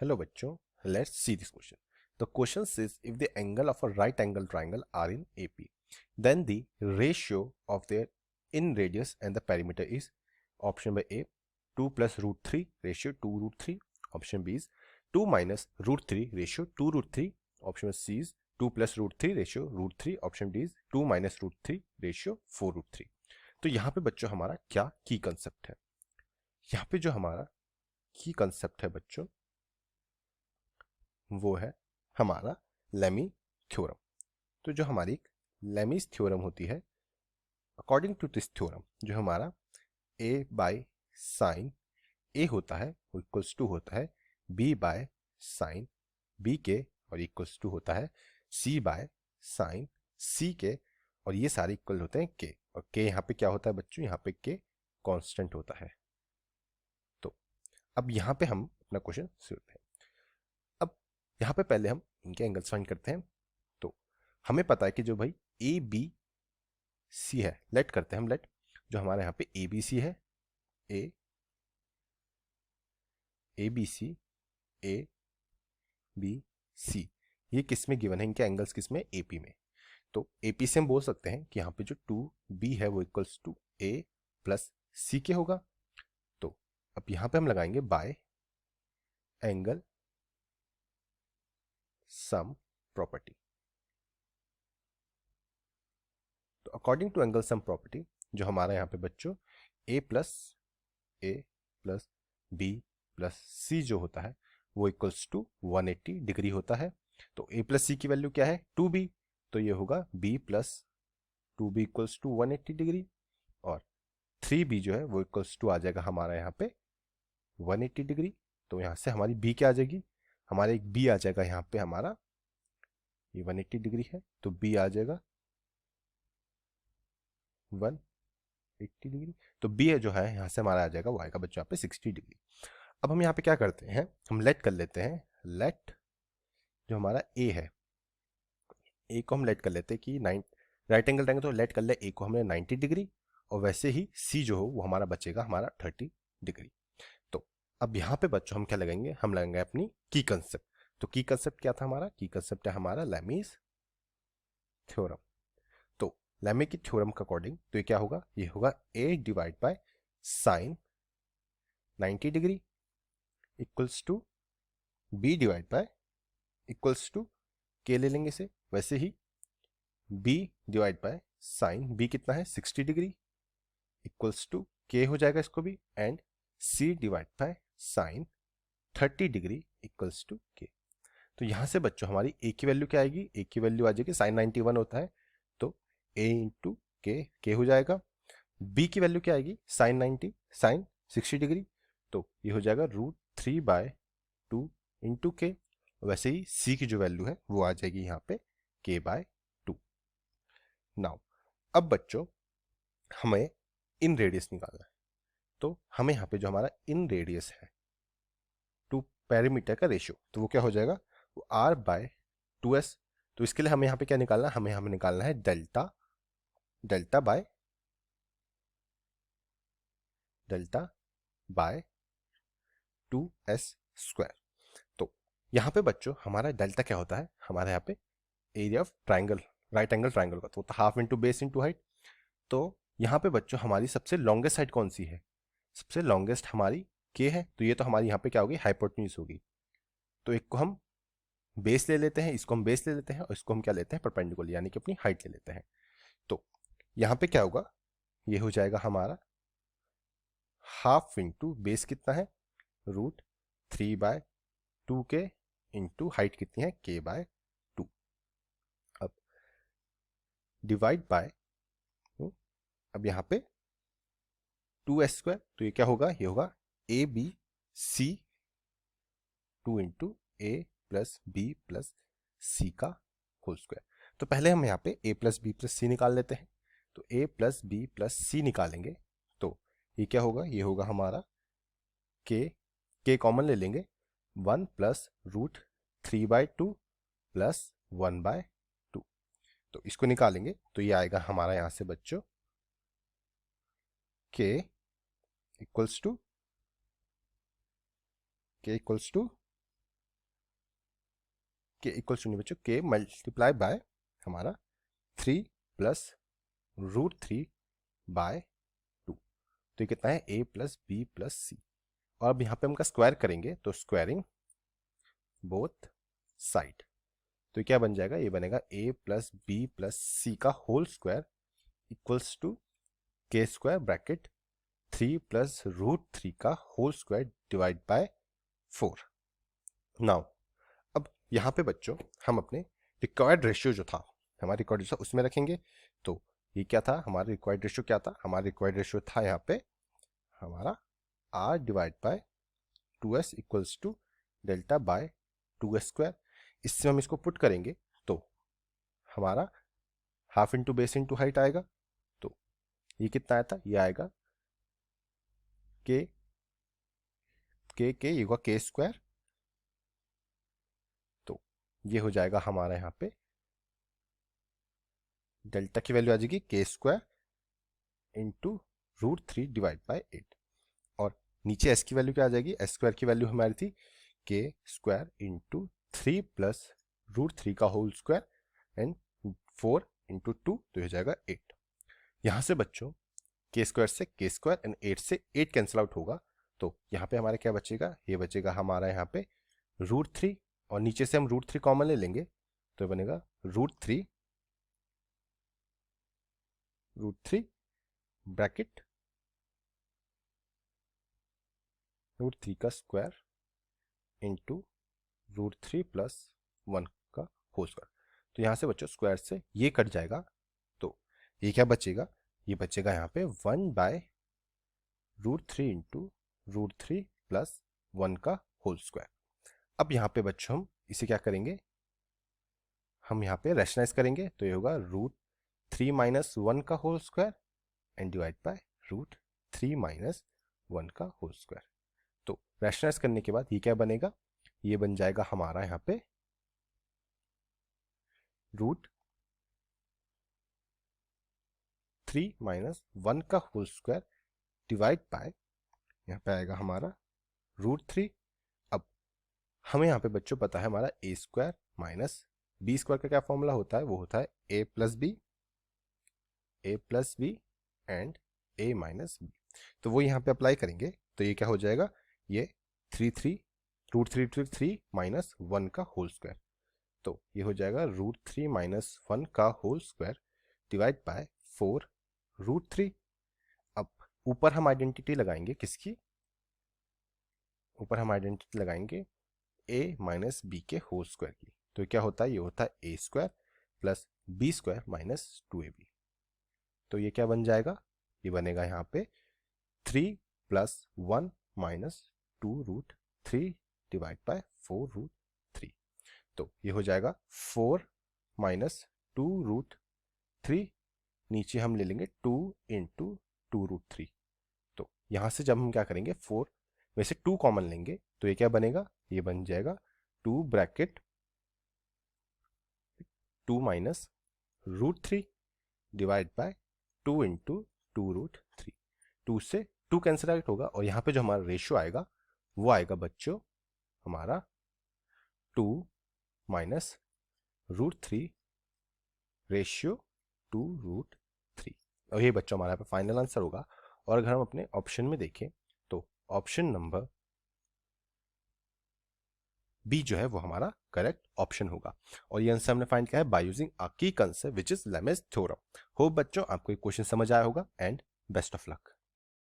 Hello bachcho, let's see this question. The question says if the angle of a right angle triangle are in AP, then the ratio of their in radius and the perimeter is option by A 2 plus root 3 ratio 2 root 3, option B is 2 minus root 3 ratio 2 root 3, option C is 2 plus root 3 ratio root 3, option D is 2 minus root 3 ratio 4 root 3. तो यहाँ पे बच्चों हमारा क्या की concept है? यहाँ पे जो हमारा की कंसेप्ट है बच्चों वो है हमारा लेमी थ्योरम. तो जो हमारी लेमीज थ्योरम होती है, अकॉर्डिंग टू दिस थ्योरम जो हमारा a बाय साइन a होता है वो इक्वल्स टू होता है b बाय साइन b के और इक्वल्स टू होता है c बाय साइन c के, और ये सारे इक्वल होते हैं k, और k यहाँ पे क्या होता है बच्चों? यहाँ पे k कांस्टेंट होता है. तो अब यहाँ पे हम अपना क्वेश्चन शुरू करते हैं. अब यहाँ पे पहले हम इनके एंगल्स फाइंड करते हैं. तो हमें पता है कि जो भाई ए बी सी है, लेट करते हैं हम लेट जो हमारे यहाँ पे ए बी सी है, A B C A B C, ये किस में गिवन है? इनके एंगल्स किस में? एपी में. तो एपी से हम बोल सकते हैं कि यहाँ पे जो 2b है वो equals to a plus c के होगा. तो अब यहाँ पे हम लगाएंगे बाय एंगल सम प्रॉपर्टी. तो according to angle sum property जो हमारा यहाँ पे बच्चों a plus b plus c जो होता है वो इक्वल्स टू 180 डिग्री होता है. तो a प्लस सी की वैल्यू क्या है? 2b, तो ये होगा b plus 2b equals to 180 degree, और 3b जो है वो इक्वल्स टू आ जाएगा हमारा यहाँ पे 180 डिग्री. तो यहाँ से हमारी b क्या आ जाएगी? हमारा एक b आ जाएगा यहाँ पे हमारा, ये 180 डिग्री है तो b आ जाएगा 180 डिग्री. तो b जो है यहाँ से हमारा आ जाएगा वो आएगा बच्चों यहाँ पे 60 डिग्री. अब हम यहाँ पे क्या करते हैं? हम लेट कर लेते हैं. लेट जो हमारा a है, a को हम लेट कर लेते हैं कि राइट एंगल ट्रायंगल, तो लेट कर ले a को हमने 90 डिग्री, और वैसे ही c जो हो वो हमारा बचेगा हमारा 30 डिग्री. तो अब यहाँ पे बच्चों हम क्या लगाएंगे? हम लगाएंगे अपनी की कंसेप्ट. तो की कंसेप्ट क्या था हमारा? की कंसेप्ट है हमारा लेमीज थ्योरम. तो लेमी की थ्योरम के अकॉर्डिंग तो ये क्या होगा? ये होगा a divide by sine 90 degree equals to b divide by equals to k ले लेंगे इसे, वैसे ही b divide by sine b कितना है? 60 डिग्री इक्वल्स टू k हो जाएगा इसको भी, and c divide by sine 30 degree equals to k. तो यहां से बच्चों हमारी a की वैल्यू क्या आएगी? a की वैल्यू आ जाएगी साइन 91 होता है तो a इंटू k हो जाएगा. b की वैल्यू क्या आएगी? साइन 60 डिग्री, तो ये हो जाएगा √3/2 इंटू k. वैसे ही c की जो वैल्यू है वो आ जाएगी यहाँ पे k/2. नाउ अब बच्चों हमें इन रेडियस निकालना है. तो हमें यहाँ पे जो हमारा इन रेडियस है टू पेरीमीटर का रेशियो, तो वो क्या हो जाएगा? वो r/2s. तो इसके लिए हमें यहाँ पे क्या निकालना है? हमें निकालना है डेल्टा बाय 2s². तो यहाँ पे बच्चों हमारा डेल्टा क्या होता है? हमारे यहाँ पे area of triangle, right angle triangle का, तो half into base into height. तो यहाँ पे बच्चों हमारी सबसे लॉन्गेस्ट साइड कौन सी है? सबसे लॉन्गेस्ट हमारी k है, तो ये तो हमारी यहाँ पे क्या होगी? हाइपोटेन्यूज होगी. तो एक को हम बेस ले लेते हैं, इसको हम बेस ले लेते हैं, और इसको हम क्या लेते हैं? परपेंडिकुलर, यानी कि अपनी हाइट ले लेते हैं. तो यहाँ पे क्या होगा? ये हो जाएगा हमारा हाफ इंटू बेस कितना है? √3/2k इंटू हाइट कितनी है? k/2. अब डिवाइड बाय, अब यहाँ पे 2s², तो ये क्या होगा? ये होगा ABC 2 into a plus b plus c का होल स्क्वायर. तो पहले हम यहाँ पे a plus b plus c निकाल लेते हैं. तो a plus b plus c निकालेंगे तो ये क्या होगा? ये होगा हमारा k कॉमन ले लेंगे, 1 प्लस √3/2 प्लस 1/2. तो इसको निकालेंगे तो ये आएगा हमारा यहाँ से बच्चों k इक्वल्स टू के इक्वल शून्य बच्चों के मल्टीप्लाई बाय हमारा 3 प्लस रूट 3 बाय 2, तो ये कितना है a प्लस बी प्लस सी। और अब यहाँ पे हम का स्क्वायर करेंगे तो स्क्वायरिंग बोथ साइड, तो ये क्या बन जाएगा, ये बनेगा a plus b plus c का whole square equals to k square bracket 3 plus root 3 का whole square divide by 4। Now अब यहाँ पे बच्चों हम अपने रिक्वायर्ड रेशियो जो था हमारा रिक्वायर्ड रेशियो उसमें रखेंगे। तो ये क्या था, हमारा रिक्वायर्ड रेशियो क्या था, हमारा रिक्वायर्ड रेशियो था यहाँ पे हमारा r divide by 2s equals to delta by 2s square. इससे हम इसको पुट करेंगे तो हमारा half into base into height आएगा। तो ये कितना आया था, ये आएगा ये होगा के स्क्वायर, तो ये हो जाएगा हमारा यहाँ पे डेल्टा की वैल्यू आ जाएगी k square into root 3 divide by 8, और नीचे एस की वैल्यू क्या आ जाएगी, एस स्क्वायर की वैल्यू हमारी थी के स्क्वायर इंटू 3 प्लस रूट 3 का होल स्क्वायर एंड 4 इंटू 2, तो हो जाएगा 8। यहाँ से बच्चों के स्क्वायर से के स्क्वायर एंड 8 से 8 कैंसिल आउट होगा, तो यहाँ पे हमारा क्या बचेगा, ये बचेगा हमारा यहाँ पे रूट 3, और नीचे से हम रूट 3 कॉमन ले लेंगे तो बनेगा रूट 3 ब्रैकेट रूट 3 का स्क्वायर इंटू रूट 3 प्लस 1 का होल स्क्वायर। तो यहाँ से बच्चों स्क्वायर से ये कट जाएगा, तो ये क्या बचेगा, ये बचेगा यहाँ पे 1 by root 3 into root 3 plus 1 का होल स्क्वायर। अब यहाँ पे बच्चों हम इसे क्या करेंगे, हम यहाँ पे रैशनलाइज करेंगे, तो ये होगा रूट 3 माइनस 1 का whole square and divide by root 3 minus 1 का होल स्क्वायर। तो रैशनलाइज करने के बाद ये क्या बनेगा, ये बन जाएगा हमारा यहाँ पे रूट 3 माइनस 1 का होल स्क्वायर डिवाइड बाय, यहाँ पे आएगा हमारा रूट 3। अब हमें यहाँ पे बच्चों पता है हमारा A square minus B square का क्या फॉर्मूला होता है, वो होता है A plus B and A minus B. तो वो यहाँ पे अप्लाई करेंगे तो ये क्या हो जाएगा, ये रूट 3 माइनस 1 का होल स्क्वायर, तो ये हो जाएगा रूट 3 माइनस 1 का whole square divide by 4 root 3। अब ऊपर हम आइडेंटिटी लगाएंगे किसकी, ऊपर हम आइडेंटिटी लगाएंगे a माइनस बी के होल स्क्वायर की, तो क्या होता है, ये होता है A square plus B square minus 2ab। तो ये क्या बन जाएगा, ये बनेगा यहाँ पे 3 plus 1 minus 2 root 3 divide by 4 root 3। तो ये हो जाएगा 4 माइनस 2 रूट 3, नीचे हम ले लेंगे 2 इंटू 2 रूट 3। तो यहाँ से जब हम क्या करेंगे 4 में से 2 कॉमन लेंगे तो ये क्या बनेगा, ये बन जाएगा 2 bracket 2 minus root 3 divide by 2 into 2 root 3। 2 से 2 कैंसिल आउट होगा, और यहाँ पे जो हमारा रेशियो आएगा वो आएगा बच्चों हमारा 2 माइनस रूट 3 रेशियो 2 रूट 3, और ये बच्चों हमारा पे फाइनल आंसर होगा। और अगर हम अपने ऑप्शन में देखें तो ऑप्शन नंबर बी जो है वो हमारा करेक्ट ऑप्शन होगा, और ये आंसर हमने फाइंड किया है bye using a key concept which is Lami's theorem. Hope बच्चों आपको ये क्वेश्चन समझ आया होगा एंड बेस्ट ऑफ लक।